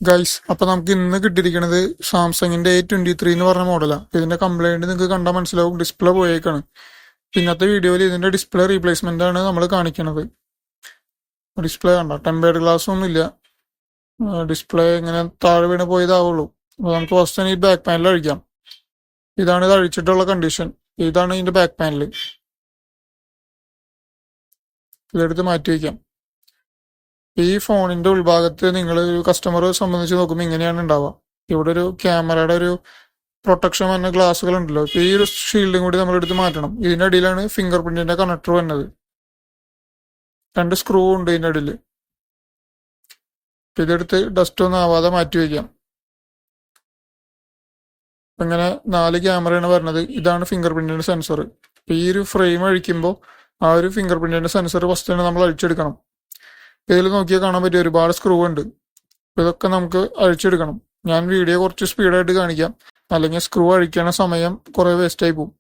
Guys, അപ്പൊ നമുക്ക് ഇന്ന് കിട്ടിയിരിക്കുന്നത് സാംസങ്ങിന്റെ A23 എന്ന് പറഞ്ഞ മോഡലാണ്. ഇതിന്റെ കംപ്ലൈന്റ് നിങ്ങൾക്ക് കണ്ടാൽ മനസ്സിലാവും, ഡിസ്പ്ലേ പോയേക്കാണ്. ഇന്നത്തെ വീഡിയോയിൽ ഇതിന്റെ ഡിസ്പ്ലേ റീപ്ലേസ്മെന്റ് ആണ് നമ്മൾ കാണിക്കുന്നത്. ഡിസ്പ്ലേ കണ്ട, ടെമ്പേർഡ് ഗ്ലാസ് ഒന്നും ഇല്ല, ഡിസ്പ്ലേ ഇങ്ങനെ താഴെ വീണ് പോയതാവുള്ളൂ. അപ്പൊ നമുക്ക് ഫസ്റ്റ് ഈ ബാക്ക് പാനൽ അഴിക്കാം. ഇതാണ് ഇത് അഴിച്ചിട്ടുള്ള കണ്ടീഷൻ. ഇതാണ് ഇതിന്റെ ബാക്ക് പാനൽ. ഇതെടുത്ത് മാറ്റി വയ്ക്കാം. ഈ ഫോണിന്റെ ഉൾഭാഗത്ത് നിങ്ങൾ ഒരു കസ്റ്റമറെ സംബന്ധിച്ച് നോക്കുമ്പോൾ ഇങ്ങനെയാണ് ഉണ്ടാവുക. ഇവിടെ ഒരു ക്യാമറയുടെ ഒരു പ്രൊട്ടക്ഷൻ വന്ന ഗ്ലാസുകൾ ഉണ്ടല്ലോ, ഈ ഒരു ഷീൽഡും കൂടി നമ്മൾ എടുത്ത് മാറ്റണം. ഇതിന്റെ അടിയിലാണ് ഫിംഗർ പ്രിന്റിന്റെ കണക്ടർ വന്നത്. 2 സ്ക്രൂ ഉണ്ട് ഇതിന്റെ അടിയിൽ. ഇതെടുത്ത് ഡസ്റ്റ് ഒന്നും ആവാതെ മാറ്റി വയ്ക്കാം. ഇങ്ങനെ 4 ക്യാമറയാണ് വരുന്നത്. ഇതാണ് ഫിംഗർ പ്രിന്റിന്റെ സെൻസർ. ഈ ഒരു ഫ്രെയിം അഴിക്കുമ്പോൾ ആ ഒരു ഫിംഗർ പ്രിന്റിന്റെ സെൻസർ ഫസ്റ്റ് തന്നെ നമ്മൾ അഴിച്ചെടുക്കണം. ഇതിൽ നോക്കിയാൽ കാണാൻ പറ്റിയ ഒരുപാട് സ്ക്രൂ ഉണ്ട്. ഇതൊക്കെ നമുക്ക് അഴിച്ചെടുക്കണം. ഞാൻ വീഡിയോ കുറച്ച് സ്പീഡായിട്ട് കാണിക്കാം, അല്ലെങ്കിൽ സ്ക്രൂ അഴിക്കണ സമയം കുറെ വേസ്റ്റ് ആയി പോകും.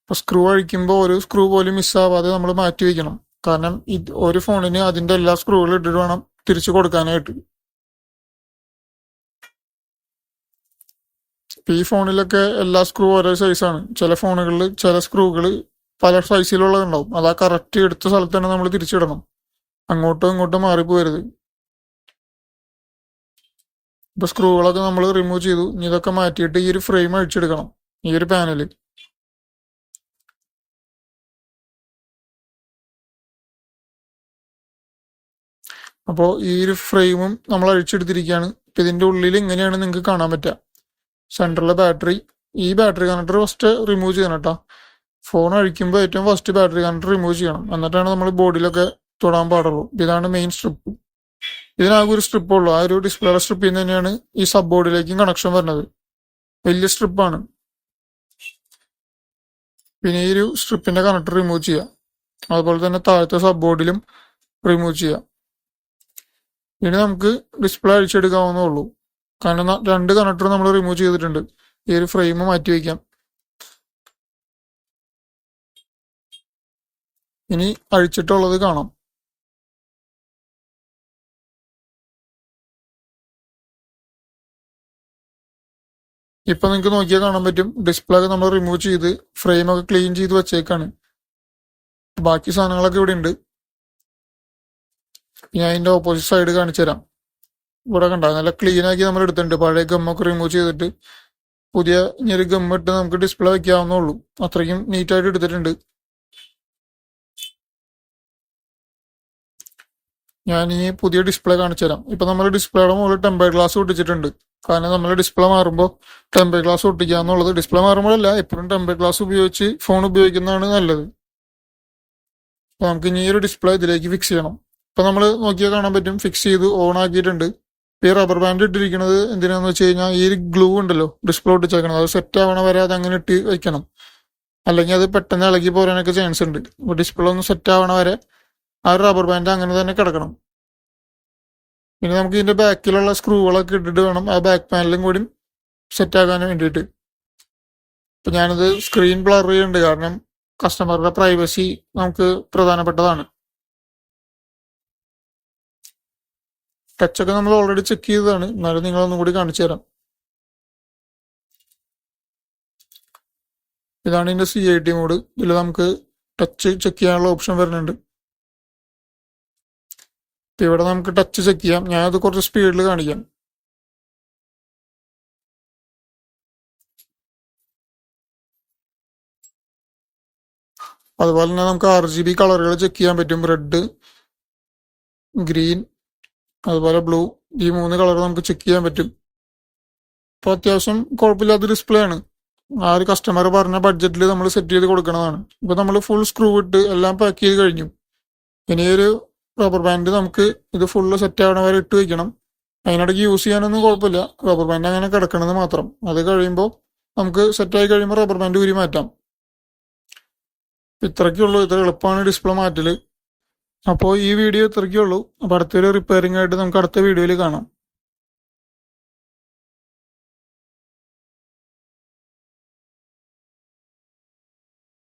അപ്പൊ സ്ക്രൂ അഴിക്കുമ്പോൾ ഒരു സ്ക്രൂ പോലും മിസ്സാവാതെ നമ്മൾ മാറ്റി വയ്ക്കണം. കാരണം ഒരു ഫോണിന് അതിന്റെ എല്ലാ സ്ക്രൂകളും ഇട്ടിട്ട് വേണം തിരിച്ചു കൊടുക്കാനായിട്ട്. ഈ ഫോണിലൊക്കെ എല്ലാ സ്ക്രൂ ഓരോ സൈസാണ്. ചില ഫോണുകളിൽ ചില സ്ക്രൂകൾ പല സൈസിലുള്ളതുണ്ടാവും. അതാ കറക്റ്റ് എടുത്ത സ്ഥലത്ത് തന്നെ നമ്മൾ തിരിച്ചിടണം. അങ്ങോട്ടും ഇങ്ങോട്ടും മാറിപ്പോരുത്. ഇപ്പൊ സ്ക്രൂകളൊക്കെ നമ്മൾ റിമൂവ് ചെയ്തു. ഇനി ഇതൊക്കെ മാറ്റിയിട്ട് ഈ ഒരു ഫ്രെയിം അഴിച്ചെടുക്കണം, ഈ ഒരു പാനല്. അപ്പോൾ ഈ ഒരു ഫ്രെയിമും നമ്മൾ അഴിച്ചെടുത്തിരിക്കുകയാണ്. ഇപ്പൊ ഇതിന്റെ ഉള്ളിൽ ഇങ്ങനെയാണ് നിങ്ങൾക്ക് കാണാൻ പറ്റുക. സെൻട്രലിലെ ബാറ്ററി, ഈ ബാറ്ററി കണക്ടർ ഫസ്റ്റ് റിമൂവ് ചെയ്യണം കേട്ടോ. ഫോൺ അഴിക്കുമ്പോൾ ഏറ്റവും ഫസ്റ്റ് ബാറ്ററി കണക്ടർ റിമൂവ് ചെയ്യണം. എന്നിട്ടാണ് നമ്മൾ ബോഡിയിലൊക്കെ തൊടാൻ പാടുള്ളൂ. ഇതാണ് മെയിൻ സ്ട്രിപ്പ്. ഇതിനാകെ ഒരു സ്ട്രിപ്പ് ഉള്ളൂ. ആ ഒരു ഡിസ്പ്ലേയുടെ സ്ട്രിപ്പിൽ നിന്ന് തന്നെയാണ് ഈ സബ് ബോർഡിലേക്കും കണക്ഷൻ വരുന്നത്. വലിയ സ്ട്രിപ്പാണ്. പിന്നെ ഈ ഒരു സ്ട്രിപ്പിന്റെ കണക്ടർ റിമൂവ് ചെയ്യാം. അതുപോലെ തന്നെ താഴത്തെ സബ് ബോർഡിലും റിമൂവ് ചെയ്യാം. ഇനി നമുക്ക് ഡിസ്പ്ലേ അഴിച്ചെടുക്കാവുന്നേ ഉള്ളൂ. കാരണം 2 കണക്ടർ നമ്മൾ റിമൂവ് ചെയ്തിട്ടുണ്ട്. ഈ ഒരു ഫ്രെയിം മാറ്റി വയ്ക്കാം. ഇനി അഴിച്ചിട്ടുള്ളത് കാണാം. ഇപ്പൊ നിങ്ങൾക്ക് നോക്കിയാൽ കാണാൻ പറ്റും, ഡിസ്പ്ലേ ഒക്കെ നമ്മൾ റിമൂവ് ചെയ്ത് ഫ്രെയിം ഒക്കെ ക്ലീൻ ചെയ്ത് വെച്ചേക്കാണ്. ബാക്കി സാധനങ്ങളൊക്കെ ഇവിടെ ഉണ്ട്. ഞാൻ അതിന്റെ ഓപ്പോസിറ്റ് സൈഡ് കാണിച്ചു തരാം. ഇവിടെ കണ്ട, നല്ല ക്ലീൻ ആക്കി നമ്മൾ എടുത്തിട്ടുണ്ട്. പഴയ ഗമ്മൊക്കെ റിമൂവ് ചെയ്തിട്ട് പുതിയ ഇനി ഗമ്മ ഇട്ട് നമുക്ക് ഡിസ്പ്ലേ വെക്കാവുന്നേ ഉള്ളൂ. അത്രയ്ക്കും നീറ്റായിട്ട് എടുത്തിട്ടുണ്ട്. ഞാൻ ഈ പുതിയ ഡിസ്പ്ലേ കാണിച്ചു തരാം. ഇപ്പൊ നമ്മൾ ഡിസ്പ്ലേയുടെ മുകളിൽ ടെമ്പേർഡ് ഗ്ലാസ് ഒട്ടിച്ചിട്ടുണ്ട്. കാരണം നമ്മൾ ഡിസ്പ്ലേ മാറുമ്പോൾ ടെമ്പേർഡ് ഗ്ലാസ് ഒട്ടിക്കുക എന്നുള്ളത്, ഡിസ്പ്ലേ മാറുമ്പോഴല്ല, എപ്പോഴും ടെമ്പേർഡ് ഗ്ലാസ് ഉപയോഗിച്ച് ഫോൺ ഉപയോഗിക്കുന്നതാണ് നല്ലത്. അപ്പൊ നമുക്ക് ഇനി ഒരു ഡിസ്പ്ലേ ഇതിലേക്ക് ഫിക്സ് ചെയ്യണം. ഇപ്പൊ നമ്മൾ നോക്കിയാൽ കാണാൻ പറ്റും, ഫിക്സ് ചെയ്ത് ഓൺ ആക്കിയിട്ടുണ്ട്. ഈ റബ്ബർ ബാൻഡ് ഇട്ടിരിക്കുന്നത് എന്തിനാന്ന് വെച്ച് കഴിഞ്ഞാൽ, ഈ ഒരു ഗ്ലൂ ഉണ്ടല്ലോ ഡിസ്പ്ലേ ഒട്ടിച്ചേക്കണം, അത് സെറ്റ് ആവണ വരെ അത് അങ്ങനെ ഇട്ട് വെക്കണം. അല്ലെങ്കിൽ അത് പെട്ടെന്ന് ഇളകി പോരാനൊക്കെ ചാൻസ് ഉണ്ട്. അപ്പൊ ഡിസ്പ്ലേ ഒന്ന് സെറ്റ് ആവണ വരെ ആ ഒരു റബ്ബർ ബാൻഡ് അങ്ങനെ തന്നെ കിടക്കണം. പിന്നെ നമുക്ക് ഇതിന്റെ ബാക്കിലുള്ള സ്ക്രൂകളൊക്കെ ഇട്ടിട്ട് വേണം ആ ബാക്ക് പാനലും കൂടി സെറ്റ് ആക്കാൻ വേണ്ടിയിട്ട്. ഇപ്പൊ ഞാനത് സ്ക്രീൻ ബ്ലർ ചെയ്യുന്നുണ്ട്, കാരണം കസ്റ്റമറുടെ പ്രൈവസി നമുക്ക് പ്രധാനപ്പെട്ടതാണ്. ടച്ചൊക്കെ നമ്മൾ ഓൾറെഡി ചെക്ക് ചെയ്തതാണ്, എന്നാലും നിങ്ങളൊന്നും കൂടി കാണിച്ചു തരാം. ഇതാണ് ഇതിന്റെ CIT മോഡ്. ഇതിൽ നമുക്ക് ടച്ച് ചെക്ക് ചെയ്യാനുള്ള ഓപ്ഷൻ വരുന്നുണ്ട്. ഇവിടെ നമുക്ക് ടച്ച് ചെക്ക് ചെയ്യാം. ഞാനത് കുറച്ച് സ്പീഡിൽ കാണിക്കാം. അതുപോലെ തന്നെ നമുക്ക് RGB കളറുകൾ ചെക്ക് ചെയ്യാൻ പറ്റും. റെഡ്, ഗ്രീൻ, അതുപോലെ ബ്ലൂ, ഈ 3 കളർ നമുക്ക് ചെക്ക് ചെയ്യാൻ പറ്റും. അപ്പൊ അത്യാവശ്യം കുഴപ്പമില്ലാത്ത ഡിസ്പ്ലേ ആണ്. ആ ഒരു കസ്റ്റമർ പറഞ്ഞ ബഡ്ജറ്റിൽ നമ്മൾ സെറ്റ് ചെയ്ത് കൊടുക്കുന്നതാണ്. ഇപ്പൊ നമ്മൾ ഫുൾ സ്ക്രൂ ഇട്ട് എല്ലാം പാക്ക് ചെയ്ത് കഴിഞ്ഞു. ഇനിയൊരു റബ്ബർ ബാൻഡ് നമുക്ക് ഇത് ഫുള്ള് സെറ്റ് ആവണ വരെ ഇട്ട് വെക്കണം. അതിനിടയ്ക്ക് യൂസ് ചെയ്യാനൊന്നും കുഴപ്പമില്ല, റബ്ബർ ബാൻഡ് അങ്ങനെ കിടക്കണമെന്ന് മാത്രം. അത് കഴിയുമ്പോൾ നമുക്ക് സെറ്റായി കഴിയുമ്പോൾ റബ്ബർ ബാൻഡ് ഊരി മാറ്റാം. ഇത്രയ്ക്കുള്ളൂ. ഇത്ര എളുപ്പമാണ് ഡിസ്പ്ലേ മാറ്റല്. അപ്പോൾ ഈ വീഡിയോ ഇത്രയ്ക്കുള്ളൂ. അപ്പോൾ അടുത്തൊരു റിപ്പയറിംഗ് ആയിട്ട് നമുക്ക് അടുത്ത വീഡിയോയിൽ കാണാം.